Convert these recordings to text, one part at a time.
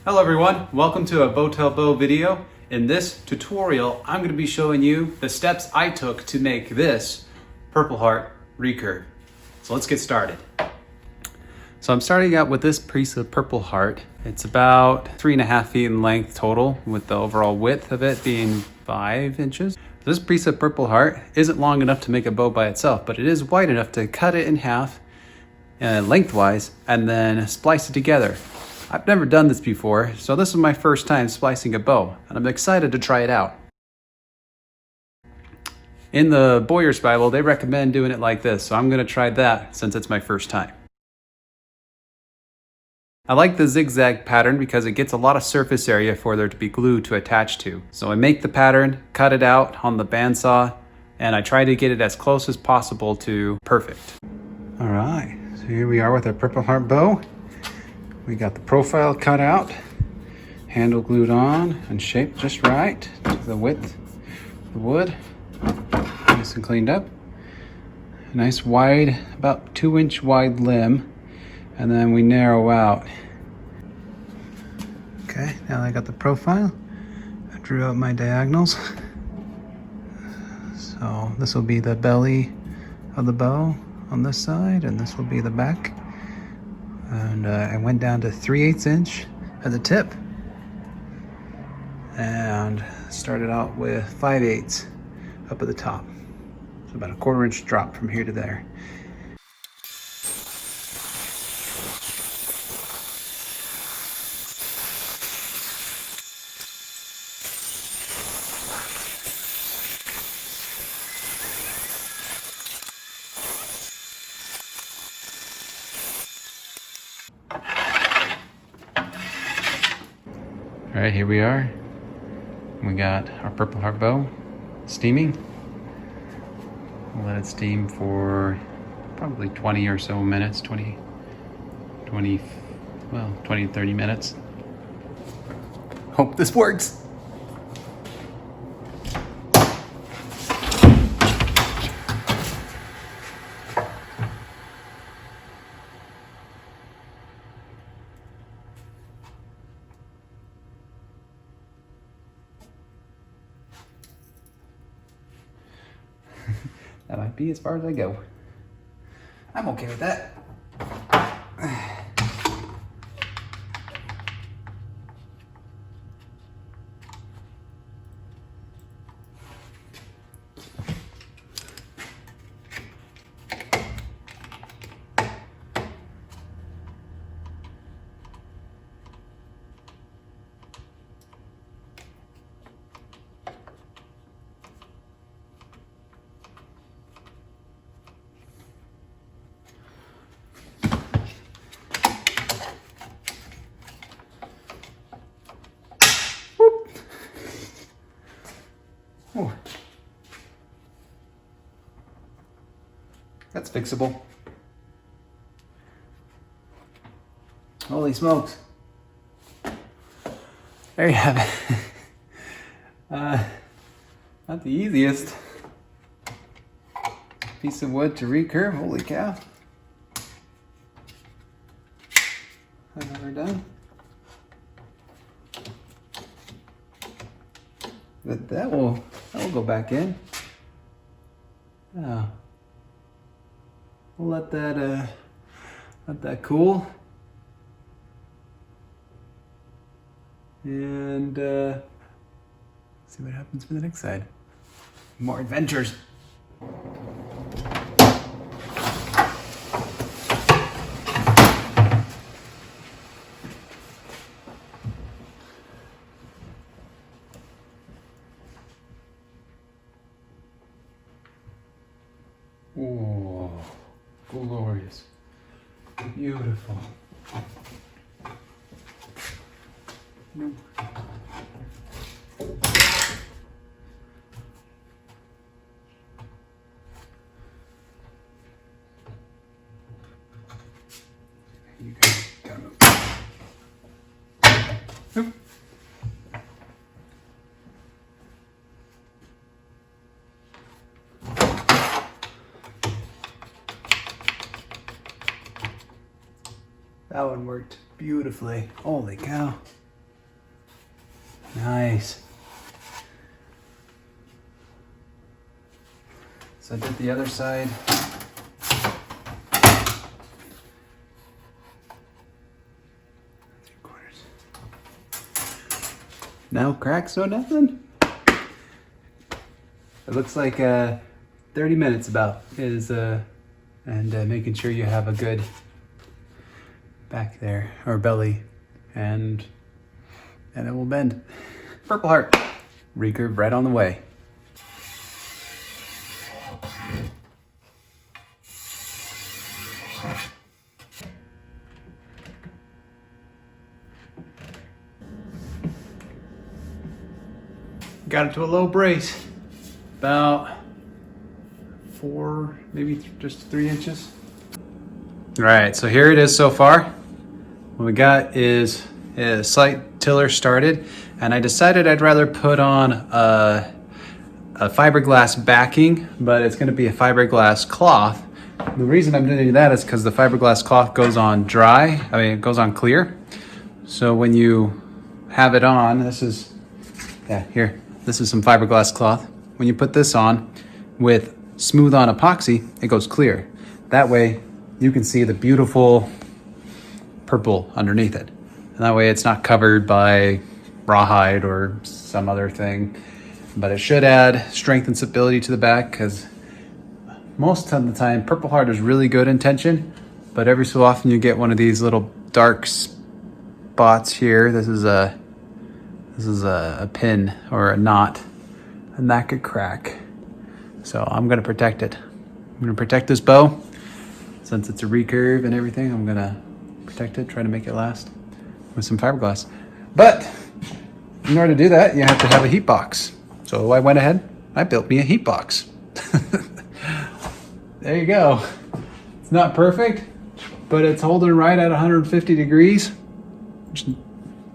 Hello everyone, welcome to a Untitled Bow video. In this tutorial, I'm going to be showing you the steps I took to make this Purple Heart recurve. So let's get started. So I'm starting out with this piece of Purple Heart. It's about 3.5 feet in length total, with the overall width of it being 5 inches. This piece of Purple Heart isn't long enough to make a bow by itself, but it is wide enough to cut it in half lengthwise and then splice it together. I've never done this before, so this is my first time splicing a bow, and I'm excited to try it out. In the Bowyers Bible, they recommend doing it like this, so I'm going to try that since it's my first time. I like the zigzag pattern because it gets a lot of surface area for there to be glue to attach to. So I make the pattern, cut it out on the bandsaw, and I try to get it as close as possible to perfect. All right, so here we are with our Purple Heart bow. We got the profile cut out, handle glued on and shaped just right to the width of the wood. Nice and cleaned up. A nice wide, about 2-inch wide limb, and then we narrow out. Okay, now I got the profile. I drew out my diagonals. So this will be the belly of the bow on this side, and this will be the back. And I went down to 3/8 inch at the tip and started out with 5/8 up at the top. So about a 1/4 inch drop from here to there. All right, here we are. We got our Purple Heart bow steaming. We'll let it steam for probably 20 or so minutes, 20 to 30 minutes. Hope this works. That might be as far as I go. I'm okay with that. Oh. That's fixable. Holy smokes. There you have it. Not the easiest piece of wood to recurve. Holy cow. I've never done. But that will go back in. Yeah. We'll let that cool. And see what happens for the next side. More adventures. Oh, glorious. Beautiful. No. You gotta move. Oop. That one worked beautifully. Holy cow. Nice. So I did the other side. No cracks, no nothing. It looks like 30 minutes about is and making sure you have a good back there or belly, and it will bend. Purple Heart Recurve right on the way. Got it to a low brace, about 4, maybe just 3 inches. All right, so here it is so far. What we got is a slight tiller started, and I decided I'd rather put on a fiberglass backing, but it's gonna be a fiberglass cloth. The reason I'm doing that is because the fiberglass cloth goes on dry, it goes on clear. So when you have it on, this is some fiberglass cloth. When you put this on with smooth on epoxy, it goes clear. That way you can see the beautiful purple underneath it. And that way it's not covered by rawhide or some other thing. But it should add strength and stability to the back, because most of the time Purple Heart is really good in tension, but every so often you get one of these little dark spots here. This is a pin or a knot, and that could crack. So I'm gonna protect it. I'm gonna protect this bow. Since it's a recurve and everything, I'm gonna protect it, try to make it last with some fiberglass. But in order to do that, you have to have a heat box. So I went ahead, I built me a heat box. There you go. It's not perfect, but it's holding right at 150 degrees, which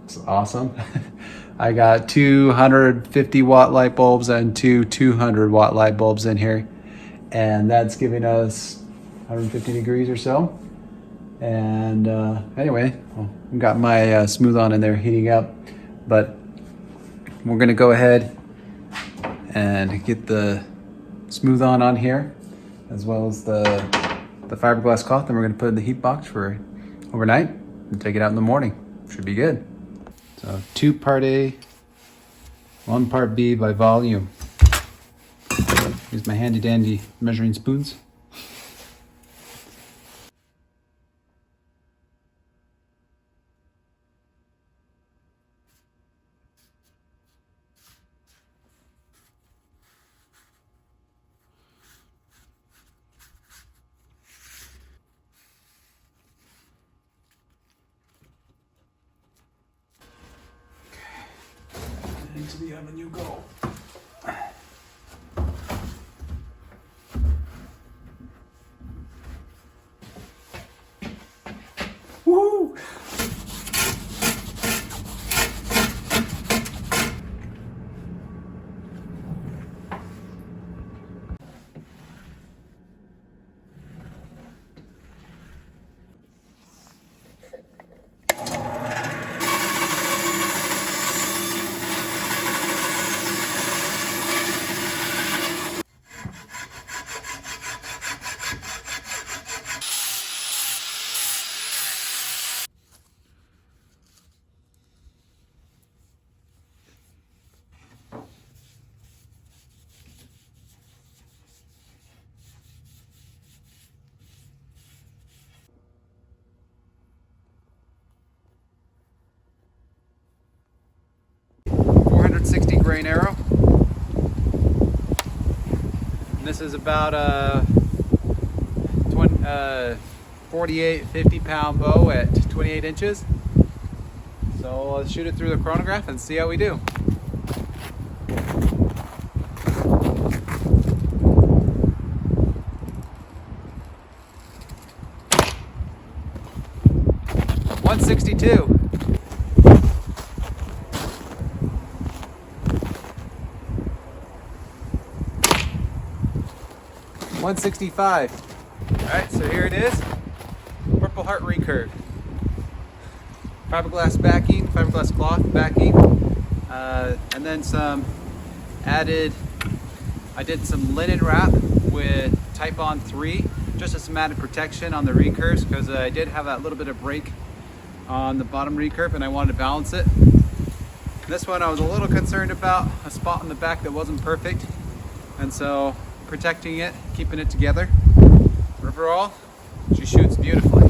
is awesome. I got 250 watt light bulbs and 200 watt light bulbs in here, and that's giving us 150 degrees or so. And anyway, I've got my smooth on in there heating up, but we're gonna go ahead and get the smooth on here, as well as the fiberglass cloth, and we're gonna put it in the heat box for overnight and take it out in the morning. Should be good. So 2 part A, 1 part B by volume. Here's my handy dandy measuring spoons. Into the oven you go. Woo! Grain arrow. And this is about 48, 50 pound bow at 28 inches. So let's shoot it through the chronograph and see how we do. .162. 165. All right, so here it is. Purple Heart Recurve. Fiberglass backing, fiberglass cloth backing. And then I did some linen wrap with Type-On 3, just as some added protection on the recurves, because I did have a little bit of break on the bottom recurve and I wanted to balance it. This one I was a little concerned about a spot in the back that wasn't perfect, and so protecting it, keeping it together. Overall, she shoots beautifully.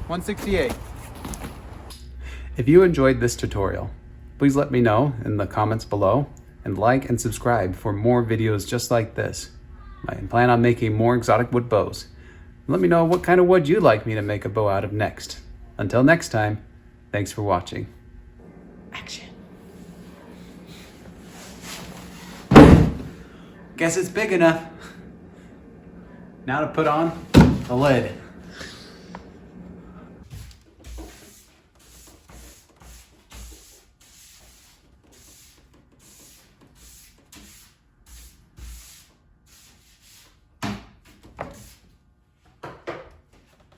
$168. If you enjoyed this tutorial, please let me know in the comments below and like and subscribe for more videos just like this. I plan on making more exotic wood bows. Let me know what kind of wood you'd like me to make a bow out of next. Until next time, thanks for watching. Action. Guess it's big enough. Now to put on the lid.